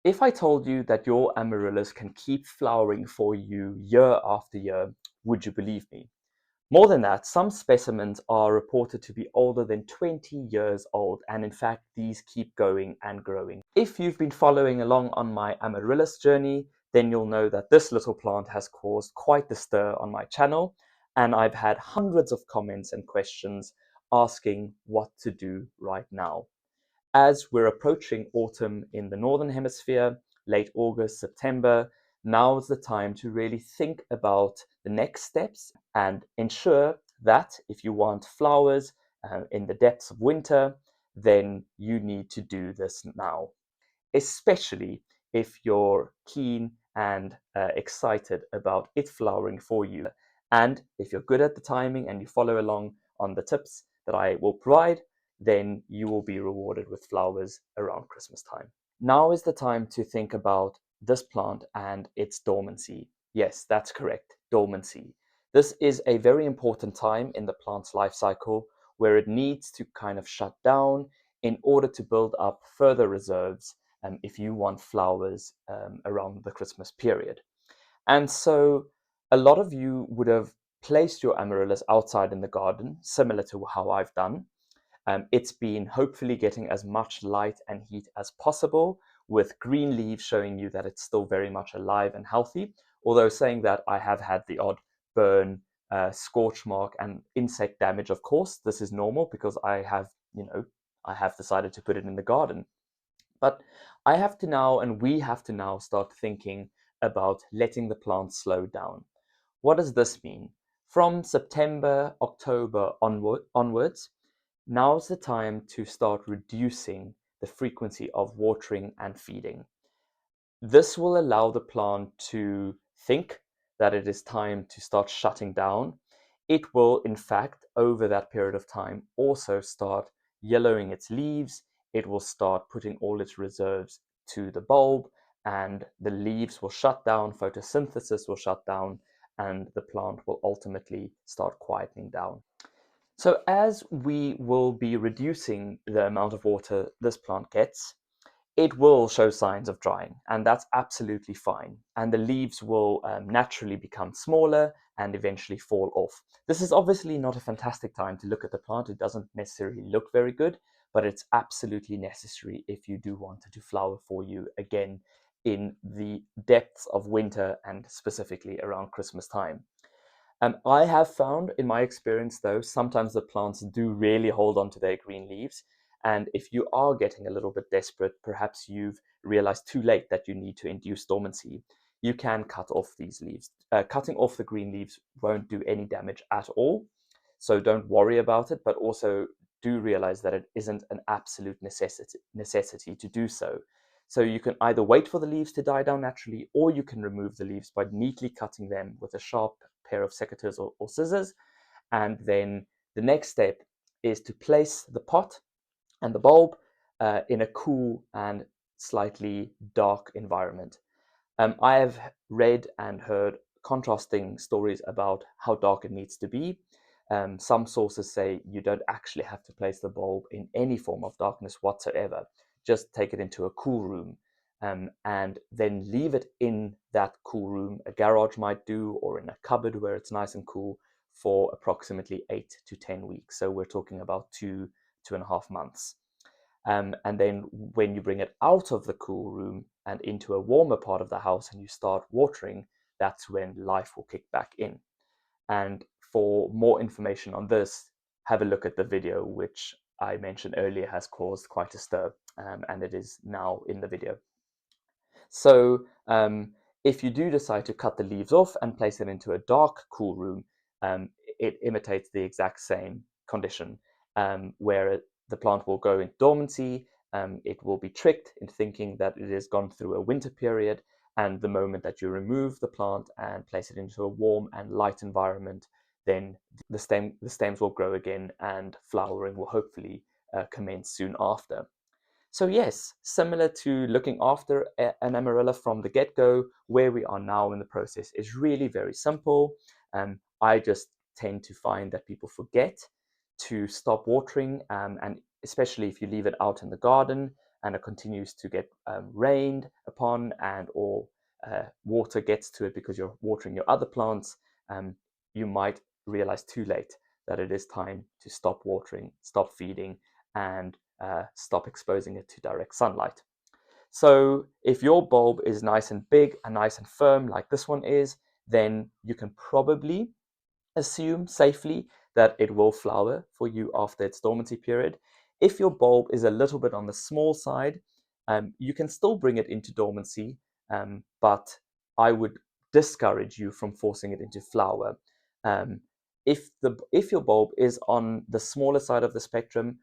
If I told you that your amaryllis can keep flowering for you year after year, would you believe me? More than that, some specimens are reported to be older than 20 years old, and in fact, these keep going and growing. If you've been following along on my amaryllis journey, then you'll know that this little plant has caused quite the stir on my channel, and I've had hundreds of comments and questions asking what to do right now. As we're approaching autumn in the Northern Hemisphere, late August, September, now is the time to really think about the next steps and ensure that if you want flowers in the depths of winter, then you need to do this now, especially if you're keen and excited about it flowering for you. And if you're good at the timing and you follow along on the tips that I will provide, then you will be rewarded with flowers around Christmas time. Now is the time to think about this plant and its dormancy. Yes, that's correct, dormancy. This is a very important time in the plant's life cycle where it needs to kind of shut down in order to build up further reserves if you want flowers around the Christmas period. And so a lot of you would have placed your amaryllis outside in the garden, similar to how I've done. It's been hopefully getting as much light and heat as possible, with green leaves showing you that it's still very much alive and healthy. Although saying that, I have had the odd burn, scorch mark, and insect damage. Of course, this is normal because I have decided to put it in the garden. But I have to now, and we have to now start thinking about letting the plant slow down. What does this mean? From September, October onwards, now's the time to start reducing the frequency of watering and feeding. This will allow the plant to think that it is time to start shutting down. It will, in fact, over that period of time, also start yellowing its leaves. It will start putting all its reserves to the bulb, and the leaves will shut down, photosynthesis will shut down, and the plant will ultimately start quietening down. So as we will be reducing the amount of water this plant gets, it will show signs of drying, and that's absolutely fine. And the leaves will naturally become smaller and eventually fall off. This is obviously not a fantastic time to look at the plant. It doesn't necessarily look very good, but it's absolutely necessary if you do want it to flower for you again in the depths of winter and specifically around Christmas time. I have found in my experience, though, sometimes the plants do really hold on to their green leaves. And if you are getting a little bit desperate, perhaps you've realized too late that you need to induce dormancy, you can cut off these leaves. Cutting off the green leaves won't do any damage at all. So don't worry about it, but also do realize that it isn't an absolute necessity to do so. So you can either wait for the leaves to die down naturally, or you can remove the leaves by neatly cutting them with a sharp pair of secateurs or scissors. And then the next step is to place the pot and the bulb in a cool and slightly dark environment. I have read and heard contrasting stories about how dark it needs to be. Some sources say you don't actually have to place the bulb in any form of darkness whatsoever. Just take it into a cool room and then leave it in that cool room. A garage might do, or in a cupboard where it's nice and cool, for approximately 8 to 10 weeks. So we're talking about 2.5 months. And then when you bring it out of the cool room and into a warmer part of the house and you start watering, that's when life will kick back in. And for more information on this, have a look at the video, which I mentioned earlier has caused quite a stir, and it is now in the video. So if you do decide to cut the leaves off and place it into a dark, cool room, it imitates the exact same condition, where the plant will go into dormancy. It will be tricked into thinking that it has gone through a winter period, and the moment that you remove the plant and place it into a warm and light environment, then the stems will grow again and flowering will hopefully commence soon after. So yes, similar to looking after an amarilla from the get-go, where we are now in the process is really very simple. I just tend to find that people forget to stop watering, and especially if you leave it out in the garden, and it continues to get rained upon, and or water gets to it because you're watering your other plants, you might realize too late that it is time to stop watering, stop feeding, and stop exposing it to direct sunlight. So if your bulb is nice and big and nice and firm like this one is, then you can probably assume safely that it will flower for you after its dormancy period. If your bulb is a little bit on the small side, you can still bring it into dormancy, but I would discourage you from forcing it into flower. Um, if your bulb is on the smaller side of the spectrum,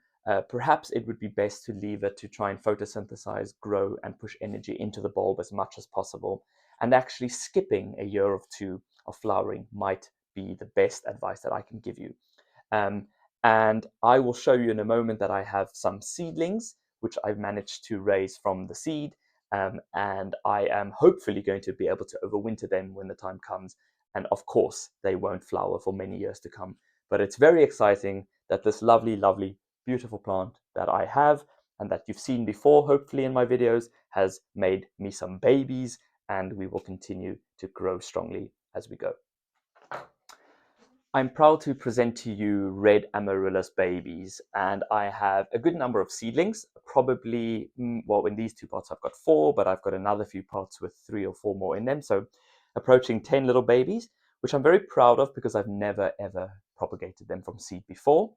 perhaps it would be best to leave it to try and photosynthesize, grow, and push energy into the bulb as much as possible. And actually skipping a year or two of flowering might be the best advice that I can give you. And I will show you in a moment that I have some seedlings which I've managed to raise from the seed, and I am hopefully going to be able to overwinter them when the time comes. And of course, they won't flower for many years to come. But it's very exciting that this lovely, lovely, beautiful plant that I have and that you've seen before, hopefully in my videos, has made me some babies, and we will continue to grow strongly as we go. I'm proud to present to you red Amaryllis babies, and I have a good number of seedlings, probably, well, in these two pots I've got 4, but I've got another few pots with 3 or 4 more in them, so approaching 10 little babies, which I'm very proud of because I've never ever propagated them from seed before.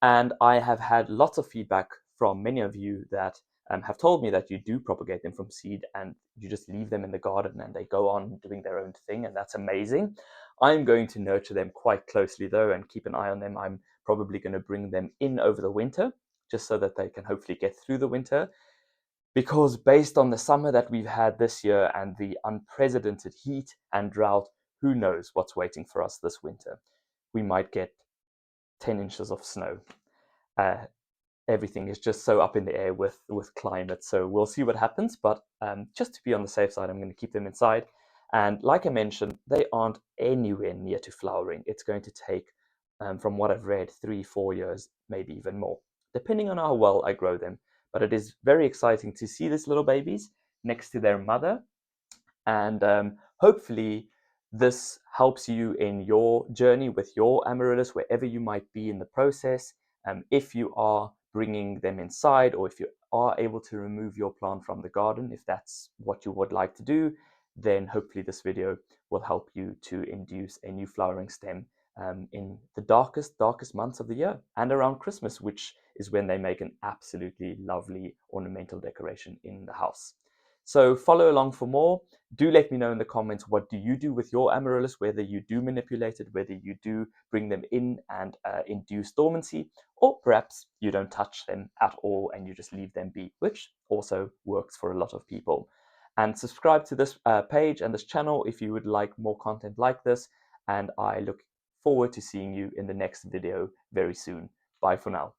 And I have had lots of feedback from many of you that have told me that you do propagate them from seed and you just leave them in the garden and they go on doing their own thing, and that's amazing. I'm going to nurture them quite closely though and keep an eye on them. I'm probably going to bring them in over the winter just so that they can hopefully get through the winter, because based on the summer that we've had this year and the unprecedented heat and drought, who knows what's waiting for us this winter. We might get 10 inches of snow. Everything is just so up in the air with climate, so we'll see what happens, but just to be on the safe side, I'm going to keep them inside. And like I mentioned, they aren't anywhere near to flowering. It's going to take, from what I've read, 3-4 years, maybe even more, depending on how well I grow them. But it is very exciting to see these little babies next to their mother, and hopefully this helps you in your journey with your Amaryllis, wherever you might be in the process. If you are bringing them inside, or if you are able to remove your plant from the garden, if that's what you would like to do, then hopefully this video will help you to induce a new flowering stem in the darkest months of the year and around Christmas, which is when they make an absolutely lovely ornamental decoration in the house. So follow along for more. Do let me know in the comments, what do you do with your Amaryllis, whether you do manipulate it, whether you do bring them in and induce dormancy, or perhaps you don't touch them at all and you just leave them be, which also works for a lot of people. And subscribe to this page and this channel if you would like more content like this, and I look forward to seeing you in the next video very soon. Bye for now.